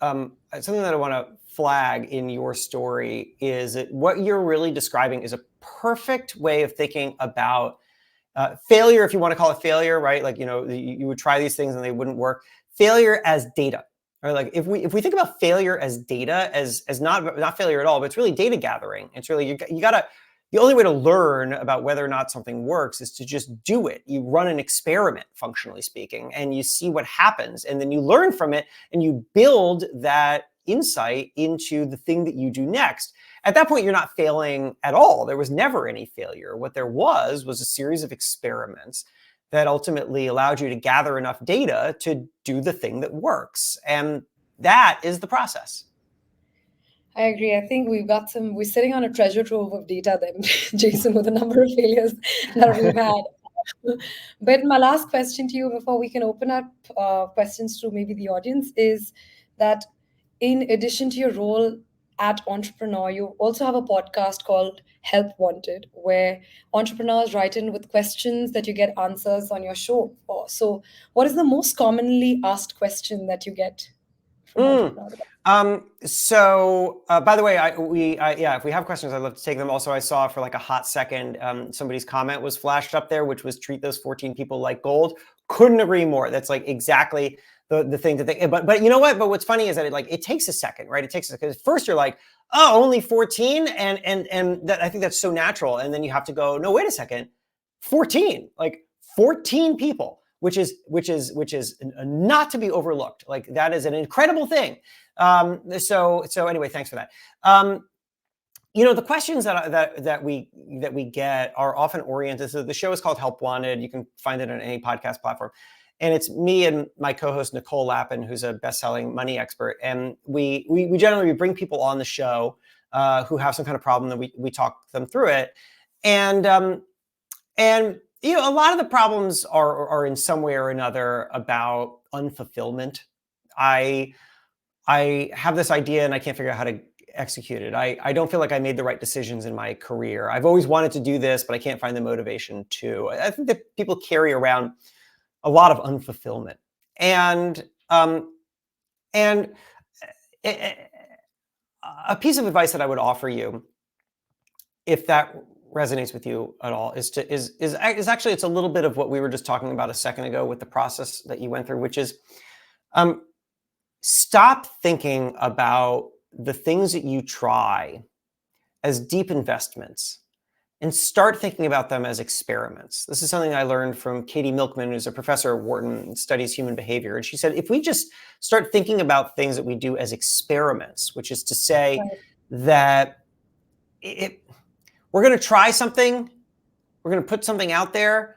to flag in your story is that what you're really describing is a perfect way of thinking about failure, if you want to call it failure, right? Like you would try these things and they wouldn't work. Failure as data, right? Like if we think about failure as data, as not failure at all, but it's really data gathering. It's really you gotta. The only way to learn about whether or not something works is to just do it. You run an experiment, functionally speaking, and you see what happens, and then you learn from it, and you build that insight into the thing that you do next. At that point, you're not failing at all. There was never any failure. What there was a series of experiments that ultimately allowed you to gather enough data to do the thing that works. And that is the process. I agree. I think we're sitting on a treasure trove of data then, Jason, with a number of failures that we've had. But my last question to you before we can open up questions to maybe the audience is that in addition to your role at Entrepreneur, you also have a podcast called Help Wanted, where entrepreneurs write in with questions that you get answers on your show for. So what is the most commonly asked question that you get from entrepreneurs? So by the way, if we have questions, I'd love to take them. Also, I saw for like a hot second, somebody's comment was flashed up there, which was treat those 14 people like gold. Couldn't agree more. That's like exactly the thing to think. But you know what? But what's funny is that it takes a second, right? It takes a second. Because first you're like, oh, only 14. And that, I think that's so natural. And then you have to go, no, wait a second, 14, like 14 people, which is not to be overlooked. Like that is an incredible thing. So anyway, thanks for that. The questions that we get are often oriented. So the show is called Help Wanted. You can find it on any podcast platform. And it's me and my co-host, Nicole Lappin, who's a best-selling money expert. And we generally bring people on the show who have some kind of problem, that we talk them through it. And a lot of the problems are in some way or another about unfulfillment. I have this idea and I can't figure out how to execute it. I don't feel like I made the right decisions in my career. I've always wanted to do this, but I can't find the motivation to. I think that people carry around a lot of unfulfillment. And a piece of advice that I would offer you, if that resonates with you at all, is actually, it's a little bit of what we were just talking about a second ago with the process that you went through, which is stop thinking about the things that you try as deep investments and start thinking about them as experiments. This is something I learned from Katie Milkman, who's a professor at Wharton and studies human behavior. And she said, if we just start thinking about things that we do as experiments, which is to say that we're going to try something, we're going to put something out there,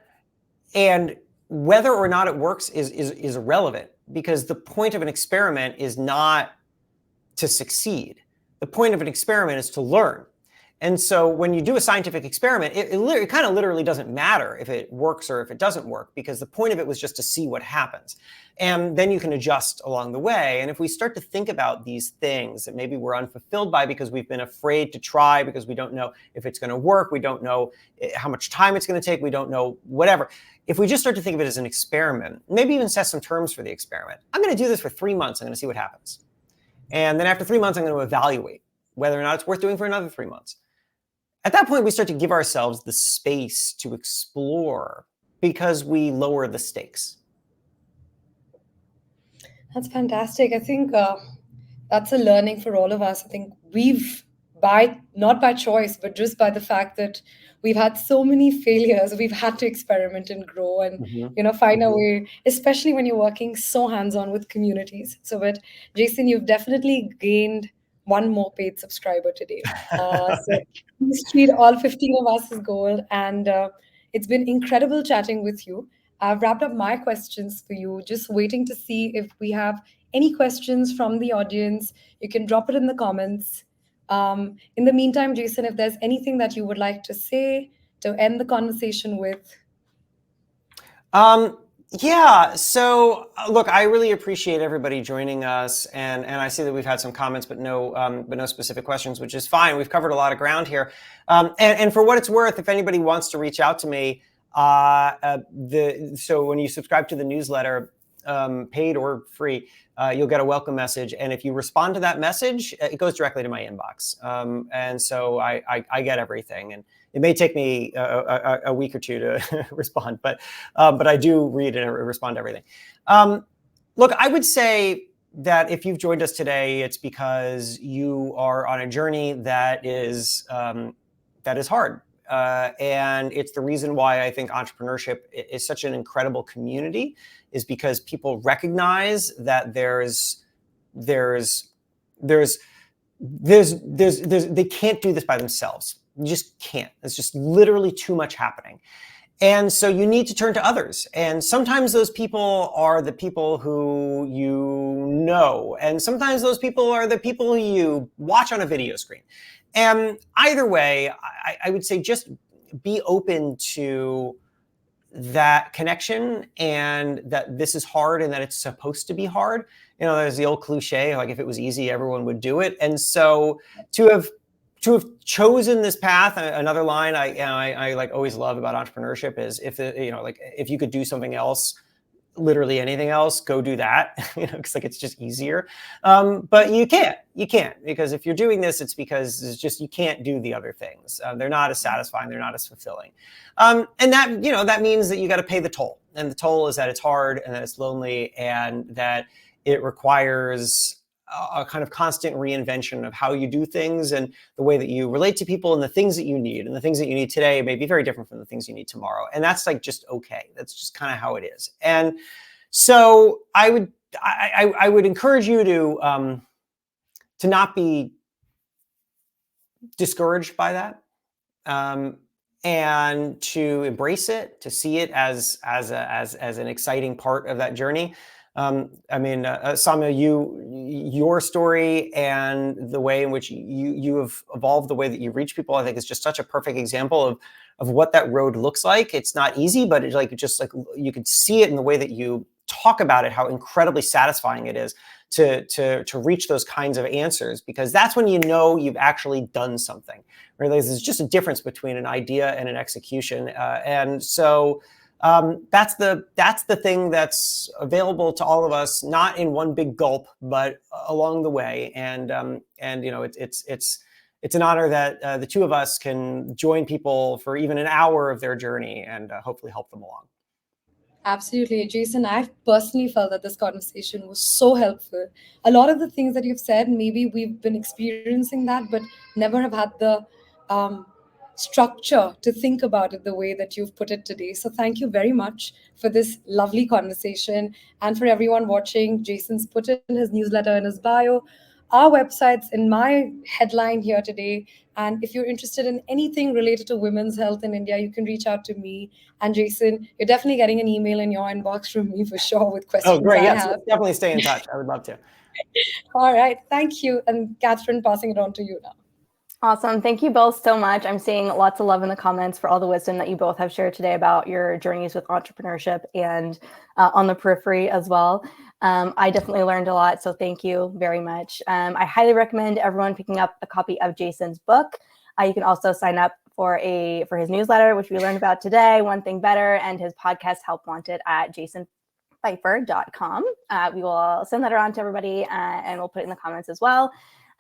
and whether or not it works is irrelevant, because the point of an experiment is not to succeed. The point of an experiment is to learn. And so when you do a scientific experiment, it kind of literally doesn't matter if it works or if it doesn't work, because the point of it was just to see what happens. And then you can adjust along the way. And if we start to think about these things that maybe we're unfulfilled by because we've been afraid to try, because we don't know if it's going to work, we don't know how much time it's going to take, we don't know whatever. If we just start to think of it as an experiment, maybe even set some terms for the experiment. I'm going to do this for 3 months. I'm going to see what happens. And then after 3 months, I'm going to evaluate whether or not it's worth doing for another 3 months. At that point, we start to give ourselves the space to explore because we lower the stakes. That's fantastic. I think that's a learning for all of us. I think we've, not by choice, but just by the fact that we've had so many failures, we've had to experiment and grow and find our way, especially when you're working so hands-on with communities. So, but Jason, you've definitely gained one more paid subscriber today. So please treat all 15 of us as gold. And it's been incredible chatting with you. I've wrapped up my questions for you, just waiting to see if we have any questions from the audience. You can drop it in the comments. In the meantime, Jason, if there's anything that you would like to say to end the conversation with. Yeah. So look, I really appreciate everybody joining us, and I see that we've had some comments, but no specific questions, which is fine. We've covered a lot of ground here. And for what it's worth, if anybody wants to reach out to me, so when you subscribe to the newsletter, paid or free, you'll get a welcome message, and if you respond to that message, it goes directly to my inbox. And so I get everything, and it may take me a week or two to respond, but I do read and respond to everything. Look, I would say that if you've joined us today, it's because you are on a journey that is hard. And it's the reason why I think entrepreneurship is such an incredible community, is because people recognize that they can't do this by themselves. You just can't. It's just literally too much happening. And so you need to turn to others. And sometimes those people are the people who you know. And sometimes those people are the people who you watch on a video screen. And either way, I would say just be open to that connection, and that this is hard and that it's supposed to be hard. You know, there's the old cliche, like if it was easy, everyone would do it. And so to have chosen this path, another line I like always love about entrepreneurship is if you could do something else, literally anything else, go do that. Because like it's just easier. But you can't, because if you're doing this, it's because it's just you can't do the other things. They're not as satisfying, they're not as fulfilling. And that means that you got to pay the toll. And the toll is that it's hard, and that it's lonely, and that it requires a kind of constant reinvention of how you do things, and the way that you relate to people, and the things that you need. And the things that you need today may be very different from the things you need tomorrow. And that's like just okay. That's just kind of how it is. And so I would encourage you to not be discouraged by that, and to embrace it, to see it as an exciting part of that journey. Soumya, your story and the way in which you have evolved, the way that you reach people, I think is just such a perfect example of what that road looks like. It's not easy, but it's just like you can see it in the way that you talk about it, how incredibly satisfying it is to reach those kinds of answers, because that's when you know you've actually done something. Right? There's just a difference between an idea and an execution, and so. That's the thing that's available to all of us, not in one big gulp, but along the way. And it's an honor that the two of us can join people for even an hour of their journey, and hopefully help them along. Absolutely. Jason, I've personally felt that this conversation was so helpful. A lot of the things that you've said, maybe we've been experiencing that, but never have had the structure to think about it the way that you've put it today. So thank you very much for this lovely conversation. And for everyone watching, Jason's put in his newsletter in his bio, our websites in my headline here today. And if you're interested in anything related to women's health in India, you can reach out to me. And Jason, you're definitely getting an email in your inbox from me for sure with questions. Oh, great. Yes, let's definitely stay in touch. I would love to. All right. Thank you. And Catherine, passing it on to you now. Awesome. Thank you both so much. I'm seeing lots of love in the comments for all the wisdom that you both have shared today about your journeys with entrepreneurship and on the periphery as well. I definitely learned a lot, so thank you very much. I highly recommend everyone picking up a copy of Jason's book. You can also sign up for his newsletter, which we learned about today, One Thing Better, and his podcast, Help Wanted, at jasonfeifer.com. We will send that around to everybody, and we'll put it in the comments as well.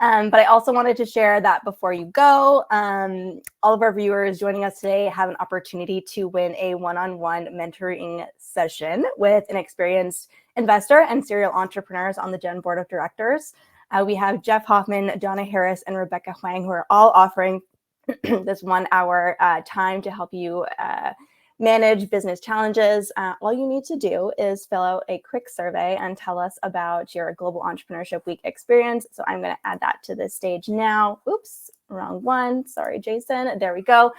But I also wanted to share that before you go, all of our viewers joining us today have an opportunity to win a one-on-one mentoring session with an experienced investor and serial entrepreneurs on the Gen Board of Directors. We have Jeff Hoffman, Donna Harris, and Rebecca Huang, who are all offering this 1 hour time to help you manage business challenges, all you need to do is fill out a quick survey and tell us about your Global Entrepreneurship Week experience. So I'm going to add that to this stage now. Oops, wrong one. Sorry, Jason. There we go.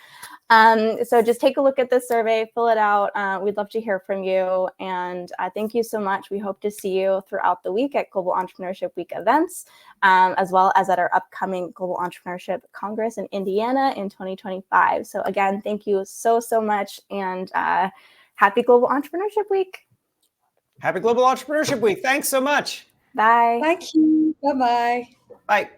So just take a look at this survey, fill it out. We'd love to hear from you. And thank you so much. We hope to see you throughout the week at Global Entrepreneurship Week events, as well as at our upcoming Global Entrepreneurship Congress in Indiana in 2025. So again, thank you so much. And happy Global Entrepreneurship Week. Happy Global Entrepreneurship Week. Thanks so much. Bye. Thank you. Bye-bye. Bye.